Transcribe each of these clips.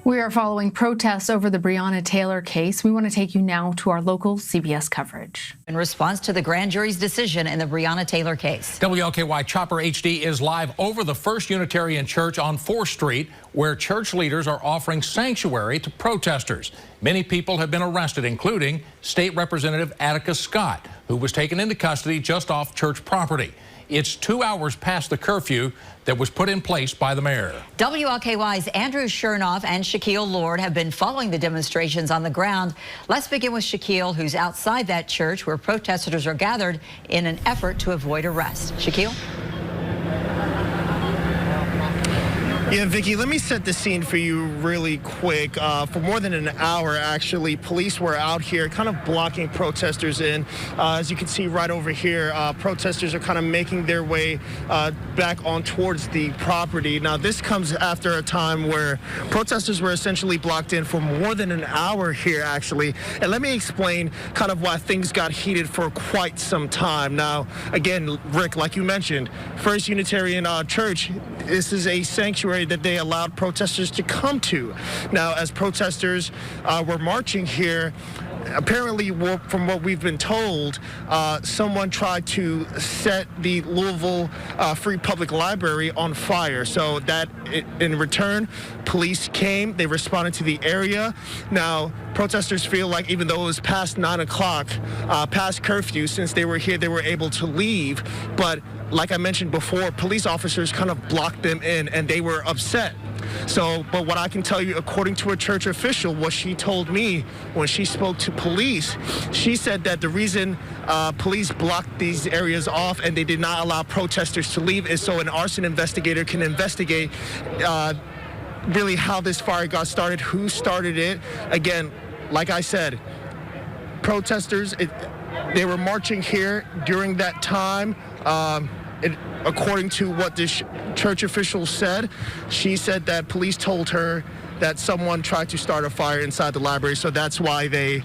We are following protests over the Breonna Taylor case. We want to take you now to our local CBS coverage. In response to the grand jury's decision in the Breonna Taylor case. WLKY Chopper HD is live over the First Unitarian Church on 4th Street, where church leaders are offering sanctuary to protesters. Many people have been arrested, including State Representative Atticus Scott, who was taken into custody just off church property. It's 2 hours past the curfew that was put in place by the mayor. WLKY's Andrew Chernoff and Shaquille Lord have been following the demonstrations on the ground. Let's begin with Shaquille, who's outside that church where protesters are gathered in an effort to avoid arrest. Shaquille? Yeah, Vicky, let me set the scene for you really quick. For more than an hour, actually, police were out here kind of blocking protesters in. As you can see right over here, protesters are kind of making their way back on towards the property. Now, this comes after a time where protesters were essentially blocked in for more than an hour here, actually. And let me explain kind of why things got heated for quite some time. Now, again, Rick, like you mentioned, First Unitarian Church, this is a sanctuary that they allowed protesters to come to. Now, as protesters were marching here, apparently, from what we've been told, someone tried to set the Louisville Free Public Library on fire. So that, in return, police came, they responded to the area. Now, protesters feel like even though it was past 9 o'clock, past curfew, since they were here, they were able to leave. But like I mentioned before, police officers kind of blocked them in, and they were upset. So, but what I can tell you, according to a church official, what she told me when she spoke to police, she said that the reason police blocked these areas off and they did not allow protesters to leave is so an arson investigator can investigate really how this fire got started, who started it. Again, like I said, protesters, they were marching here during that time. According to what this church official said, she said that police told her that someone tried to start a fire inside the library, so that's why they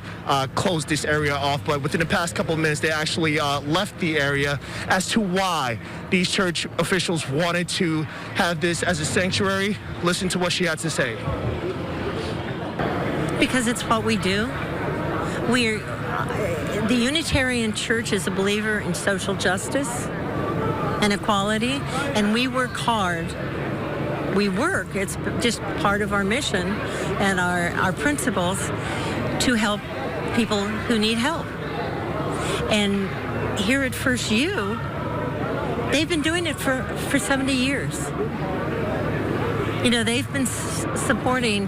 closed this area off. But within the past couple of minutes, they actually left the area. As to why these church officials wanted to have this as a sanctuary, listen to what she had to say. Because it's what we do. The Unitarian Church is a believer in social justice and equality, and we work hard. We work, it's just part of our mission and our principles to help people who need help. And here at First U, they've been doing it for 70 years. You know, they've been supporting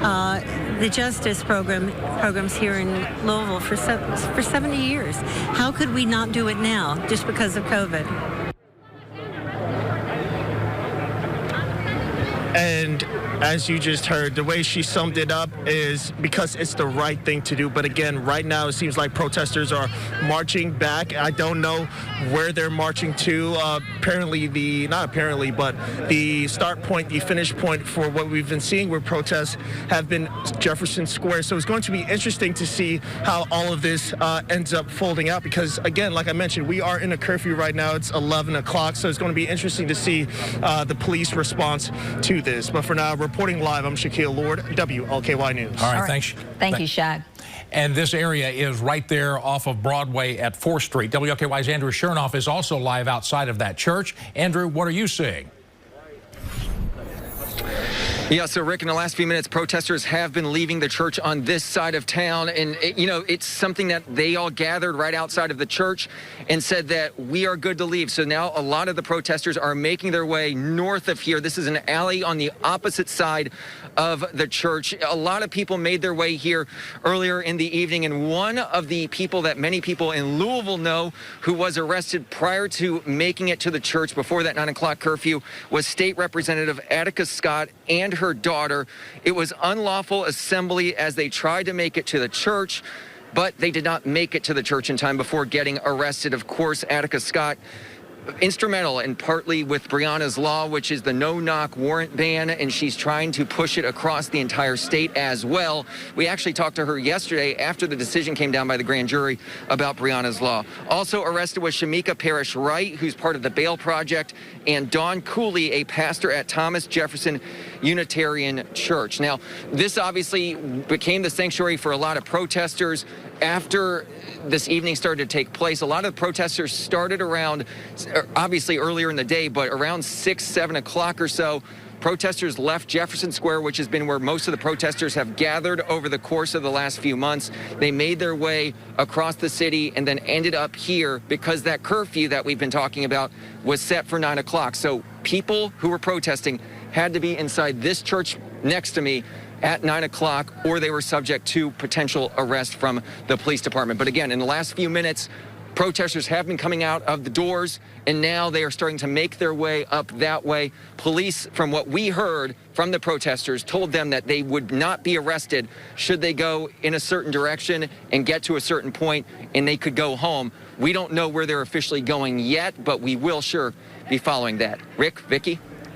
the justice programs here in Louisville for 70 years. How could we not do it now just because of COVID? And as you just heard, the way she summed it up is because it's the right thing to do. But again, right now it seems like protesters are marching back. I don't know where they're marching to. Not apparently, but the start point, the finish point for what we've been seeing where protests have been Jefferson Square. So it's going to be interesting to see how all of this ends up folding out, because again, like I mentioned, we are in a curfew right now. It's 11 o'clock. So it's going to be interesting to see the police response to this. But for now, reporting live, I'm Shaquille Lord, WLKY News. All right, thanks. Thank you, Shaq. And this area is right there off of Broadway at 4th Street. WLKY's Andrew Chernoff is also live outside of that church. Andrew, what are you seeing? Yeah, so Rick, in the last few minutes, protesters have been leaving the church on this side of town. And, you know, it's something that they all gathered right outside of the church and said that we are good to leave. So now a lot of the protesters are making their way north of here. This is an alley on the opposite side of the church. A lot of people made their way here earlier in the evening. And one of the people that many people in Louisville know who was arrested prior to making it to the church before that 9 o'clock curfew was State Representative Atticus Scott and her daughter. It was unlawful assembly as they tried to make it to the church, but they did not make it to the church in time before getting arrested. Of course, Atticus Scott instrumental and partly with Breonna's law, which is the no-knock warrant ban, and she's trying to push it across the entire state as well. We actually talked to her yesterday after the decision came down by the grand jury about Breonna's law. Also arrested was Shamika Parrish Wright, who's part of the Bail Project, and Don Cooley, a pastor at Thomas Jefferson Unitarian Church. Now, this obviously became the sanctuary for a lot of protesters. After this evening started to take place, a lot of protesters started around, obviously earlier in the day, but around 6, 7 o'clock or so. Protesters left Jefferson Square, which has been where most of the protesters have gathered over the course of the last few months. They made their way across the city and then ended up here because that curfew that we've been talking about was set for 9 o'clock. So people who were protesting had to be inside this church next to me at 9 o'clock, or they were subject to potential arrest from the police department. But again, in the last few minutes, protesters have been coming out of the doors, and now they are starting to make their way up that way. Police, from what we heard from the protesters, told them that they would not be arrested should they go in a certain direction and get to a certain point, and they could go home. We don't know where they're officially going yet, but we will sure be following that. Rick, Vicki?